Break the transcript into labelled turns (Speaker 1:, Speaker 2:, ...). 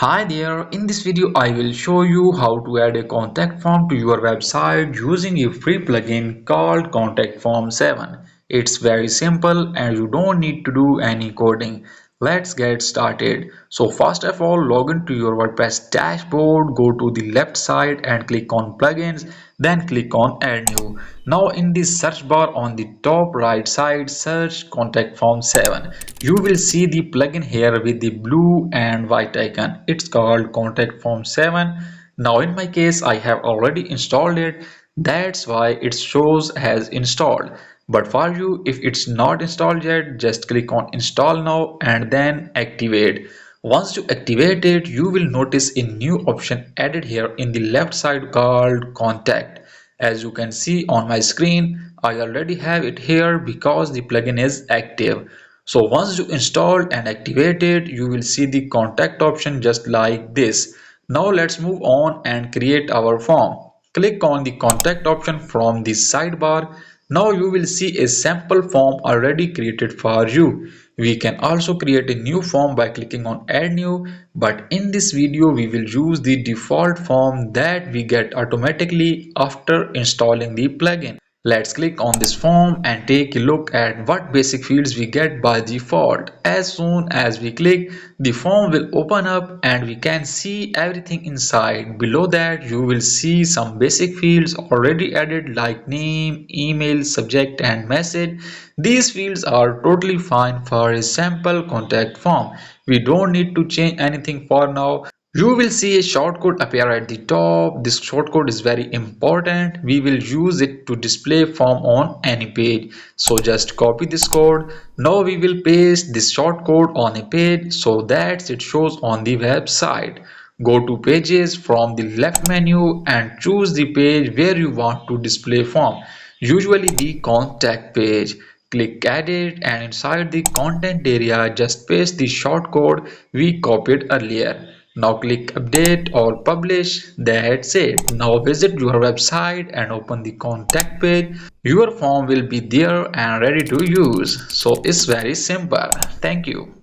Speaker 1: Hi there, in this video I will show you how to add a contact form to your website using a free plugin called Contact Form 7. It's very simple and you don't need to do any coding. Let's get started. So first of all, log into your WordPress dashboard, go to the left side and click on plugins, then click on add new. Now in the search bar on the top right side, search Contact Form 7. You will see the plugin here with the blue and white icon. It's called Contact Form 7. Now in my case I have already installed it. That's why it shows as installed. But for you, if it's not installed yet, just click on install now and then activate. Once you activate it, you will notice a new option added here in the left side called contact. As you can see on my screen, I already have it here because the plugin is active. So once you install and activate it, you will see the contact option just like this. Now let's move on and create our form. Click on the contact option from the sidebar. Now you will see a sample form already created for you. We can also create a new form by clicking on add new, but in this video we will use the default form that we get automatically after installing the plugin. Let's click on this form and take a look at what basic fields we get by default. As soon as we click, the form will open up and we can see everything inside. Below that, you will see some basic fields already added like name, email, subject and message. These fields are totally fine for a sample contact form. We don't need to change anything for now. You will see a shortcode appear at the top. This shortcode is very important. We will use it to display form on any page. So just copy this code. Now we will paste this shortcode on a page so that it shows on the website. Go to pages from the left menu and choose the page where you want to display form. Usually the contact page. Click edit and inside the content area just paste the shortcode we copied earlier. Now click update or publish. That's it. Now visit your website and open the contact page. Your form will be there and ready to use. So it's very simple. Thank you.